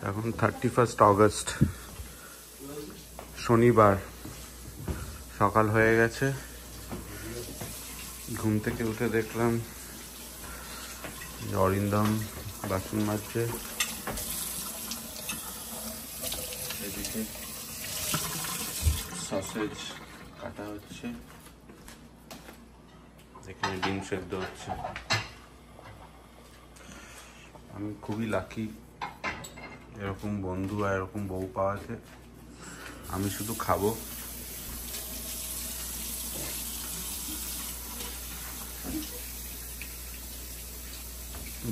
এখন 31 অগস্ট শনিবার সকাল হয়ে গেছে। ঘুম থেকে উঠে দেখলাম অরিন্দম বাসন মাজছে, এদিকে সসেজ কাটা হচ্ছে, এখানে ডিম সেদ্ধ হচ্ছে। আমি খুবই লাকি এরকম বন্ধু আর এরকম বউ পাওয়াতে। আমি শুধু খাবো।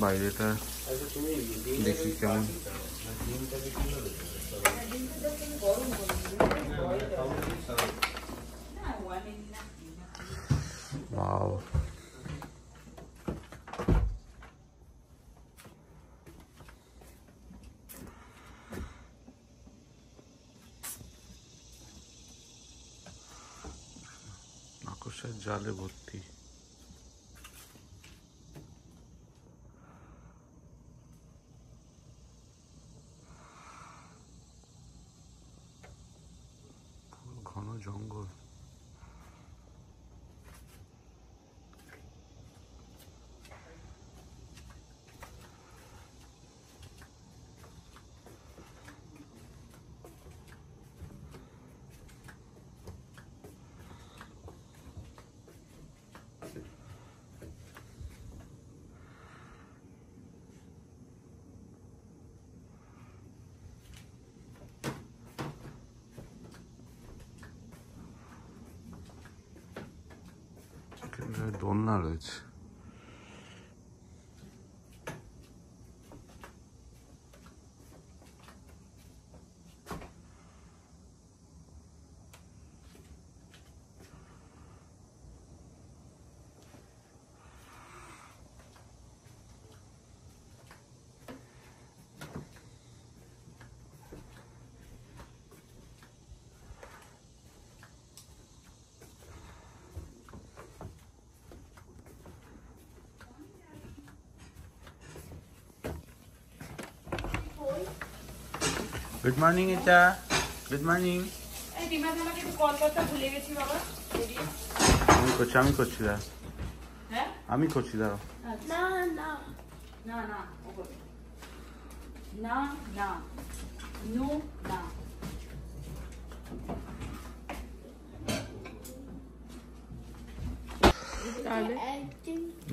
বাইরেটা দেখি কেমন। ওয়াও, মাকড়সার জালে ভর্তি। ঘন জঙ্গল। দোলনা রয়েছে। গুড মর্নিং এটা, গুড মর্নিং। আমি করছি দাঁড়া, আমি করছি দাঁড়াও। না না না না না না নো না।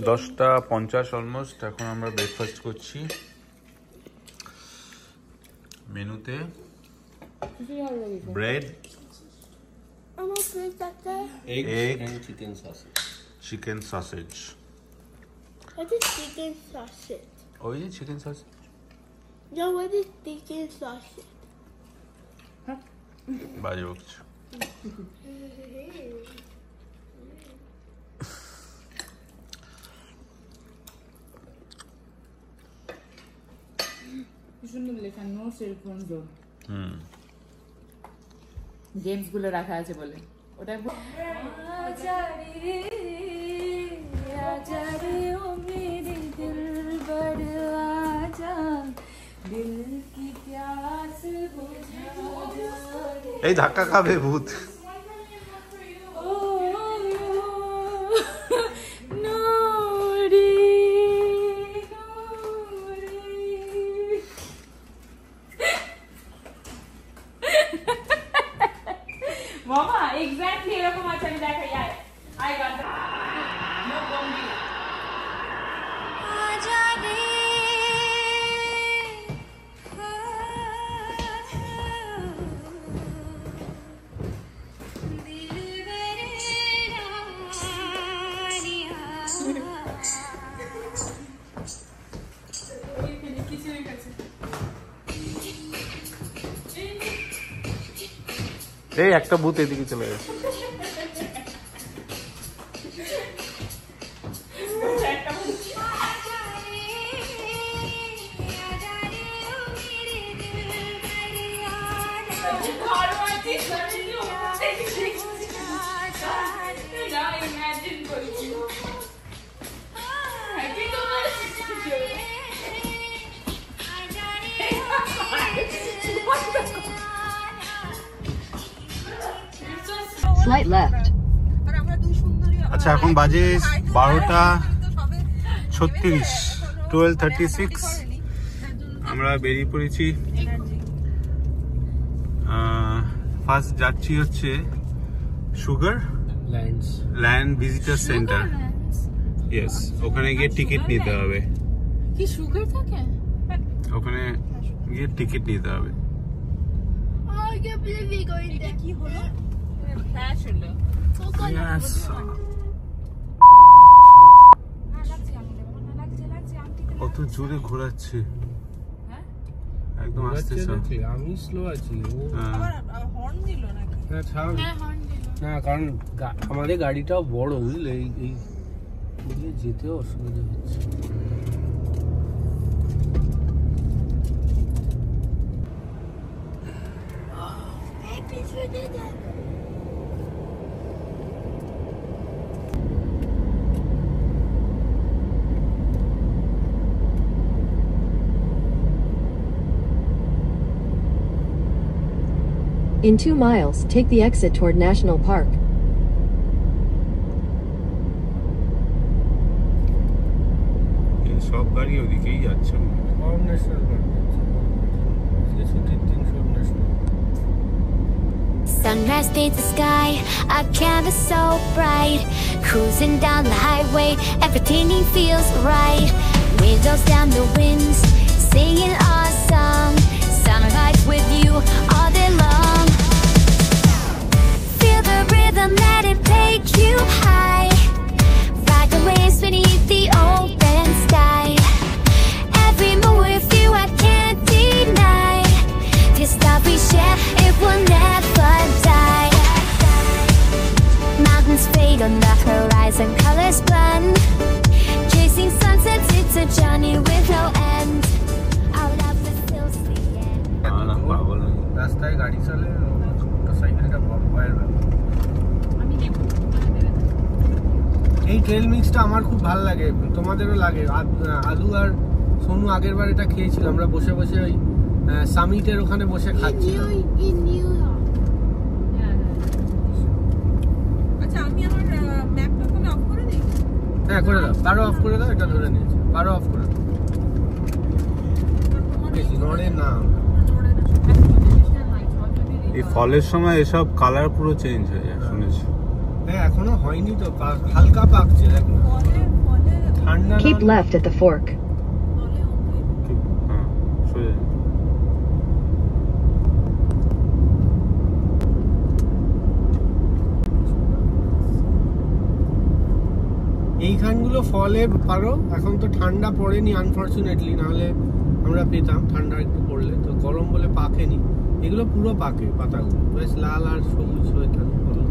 10:50 অলমোস্ট। এখন আমরা ব্রেকফাস্ট করছি। মেনুতে bread, egg and chicken sausage. What is chicken sausage? Oh, is it chicken sausage? No, what is chicken sausage? বাজে বকছে। সুন্দর লেখা, নো সেলফোন জোন। গেমস গুলো রাখা আছে বলে ওটা। এই ধাক্কা খাবে ভূত। মামা এক্স্যাক্টলি এরকম আছে, আমি দেখাই। আই গট নো বম্বি। এই একটা ভূত এদিকে চলে গেছে। Imagine slight left. আচ্ছা এখন বাজে 12:36 12:36 আমরা বেরিয়ে পড়েছি ফার্স্ট যাচ্ছি হচ্ছে sugar land visitor centre yes ওখানে গিয়ে টিকিট নিতে হবে কি সুগার থাকে ওখানে গিয়ে টিকিট নিতে হবে Oh, I can't believe we're going there. কি হলো ফ্ল্যাশ হলো Yes. কত জোরে ঘোরাচ্ছে একদম আস্তে আস্তে আমি স্লো আছি হর্ন দিল নাকি না কারণ আমাদের গাড়িটাও বড় বুঝলে এই যেতেও অসুবিধা হচ্ছে In 2 miles, take the exit toward National Park. এই সব গাড়ি ওদিকেই যাচ্ছে সব ন্যাশনাল পার্ক ছুটির দিন সব national Sunrise fades the sky, our canvas so bright. Cruising down the highway, everything feels right. Windows down the winds, singing our song. Summer nights with you all day long. Feel the rhythm, let it take you high. Ride the waves beneath the open sky. Every move with you I can't deny. This love we share, it will never die. Mountains fade on the horizon, colors blend. Chasing sunsets, it's a journey with no end. Our love is still the end. পাগল রাস্তায় গাড়ি চলে মোটরসাইকেলটা বড় ভয়ের ব্যাপার এই trail মিক্সটা আমার খুব ভালো লাগে তোমাদেরও লাগে আলু আর সোনু আগের বার এটা খেয়েছিল আমরা বসে বসে ওই সামিটের ওখানে বসে খাচ্ছিলাম In New York. আচ্ছা আমি আমার ম্যাপটা কোন অফ করে দিই হ্যাঁ করে দাও পারো অফ করে দাও এটা ধরে নিয়েছে পারো অফ করে দাও বেশি নড়ে না এই ফলের সময় এসব কালার পুরো চেঞ্জ হয়ে যায় শুনেছি হ্যাঁ এখনো হয়নি তো হালকা পাকছে দেখো ঠান্ডা Keep left at the fork. হ্যাঁ সোজা এইখানগুলো ফলে পারো এখন তো ঠান্ডা পড়েনি আনফরচুনেটলি নাহলে আমরা পেতাম ঠান্ডা একটু পড়লে তো গরম বলে পাকেনি এগুলো পুরো পাকে পাতাগুলো বেশ লাল আর সবুজ হয়ে থাকে বলো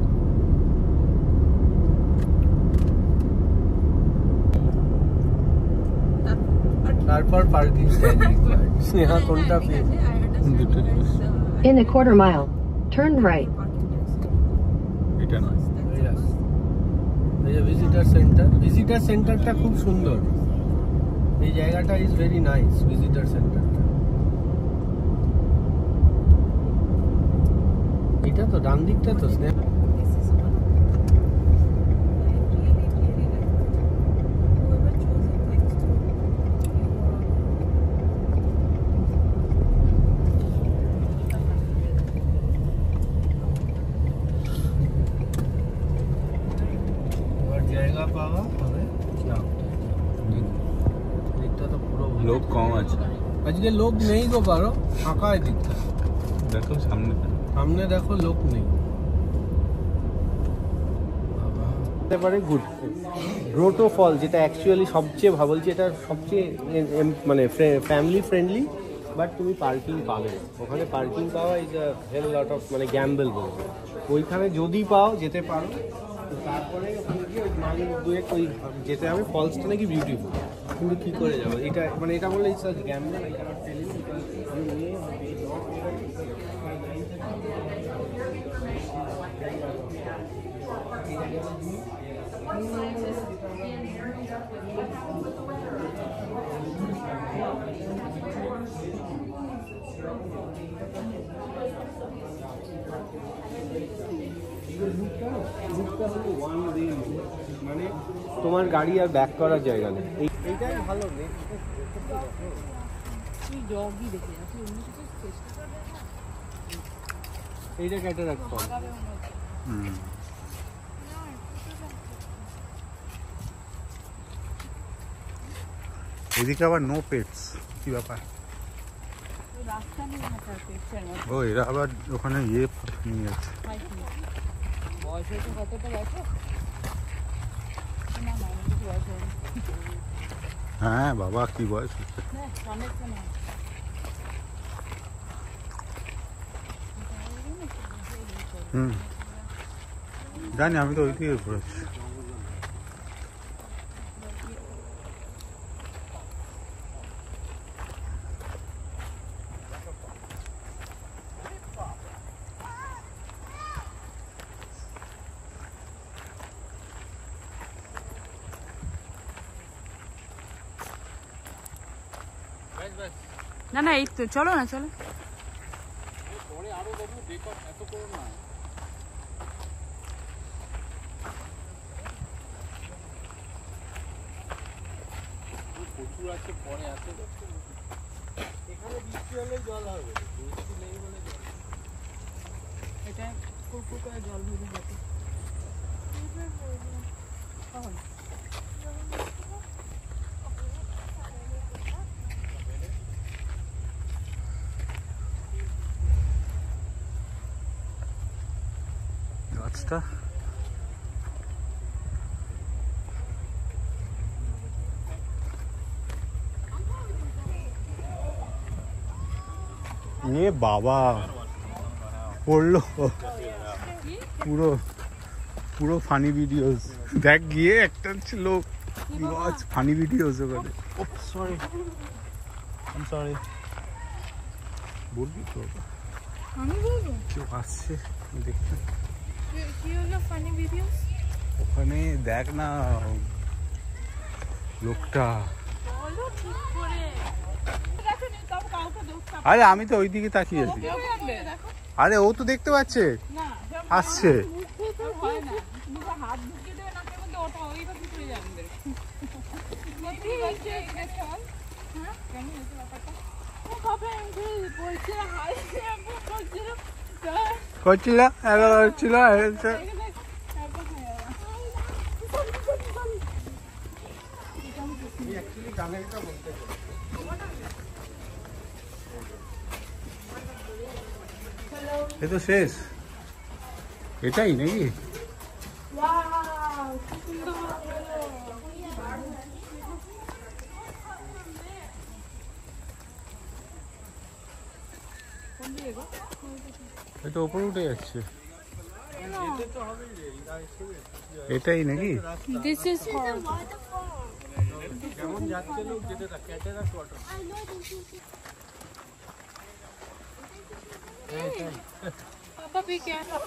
তারপর পার্কিং স্নেহা কোনটা পেয়েছে In a quarter mile, turn right. এটা না এই যে ভিজিটার সেন্টারটা খুব সুন্দর এই জায়গাটা ইজ ভেরি নাইস ভিজিটার সেন্টারটা এটা তো ডান দিকটা তো স্নেহা জায়গা পাওয়া হবে দিকটা তো পুরো লোক কম আছে আজকে লোক নেই গো পারো ফাঁকা দিকটা দেখো সামনে দেখো লোক নেই এবারে গুড গ্রোটো ফল যেটা অ্যাকচুয়ালি সবচেয়ে বলছি এটা সবচেয়ে মানে ফ্যামিলি ফ্রেন্ডলি বাট তুমি পার্কিং পাবে ওখানে পার্কিং পাওয়া is a hell lot of মানে গ্যাম্বল বলবো ওইখানে যদি পাও যেতে পারো তারপরে ওখানে গিয়ে ওই মাইল দুয়েক ওই যেতে হবে ফলসটা নাকি বিউটিফুল কিন্তু কী করে যাবো এটা মানে এটা বললে it's a gamble I can't tell you because আমি নিয়ে রুটটা হলো ওয়ান ওয়ে, মানে তোমার গাড়ি আর ব্যাক করার জায়গা নেই। এইটাই ভালো নেই। এইটা ক্যাটারাক্ট ফল। এদিকে আবার নো পেটস, কি ব্যাপার? ও এরা আবার ওখানে ইয়ে নিয়ে যাচ্ছে। হ্যাঁ বাবা, কি বয়স হচ্ছে? জানি, আমি তো ওই দিকে ঘুরেছি। না না, এই তো চলো না, চলো। প্রচুর আছে, পরে আছে। এখানে বৃষ্টি হলে জল হবে, বৃষ্টি নেই বলে জল। এটা কুকুর করে জল ভরে যেতে। গাছটা এ বাবা পড়লো পুরো পুরো ফানি ভিডিওস দেখ গিয়ে একটা ছিল ফানি ভিডিওস ওখানে। Sorry, I sorry. বলবি তো? আমি বলবো কেউ আসছে দেখতে। কি হলো ফানি ভিডিওস? ওখানে দেখ না লোকটা। বলো ঠিক করে। দেখো নি কাউ কাউকে দোষ না। আরে আমি তো ওইদিকে তাকিয়ে আছি। দেখো আরে ও তো দেখতে পাচ্ছে না, আসছে। হয় না। তুমি তো হাত ঢুকিয়ে দেবে নাকের মধ্যে, ওটা ওইটা কি করে জানবে? ঠিক আছে, দেখো। হ্যাঁ, কেমন হয়েছে ব্যাপারটা? ও বাবা, আমি বলছি হাই শ্যাম্পু করছিল। করছিল ছিল এ তো শেষ, এটাই নাকি? এটা উপরে উঠে যাচ্ছে, এটাই নাকি? This is যেমন যাচ্ছে লোক যেতে থাক, cataract water. Papa, be careful.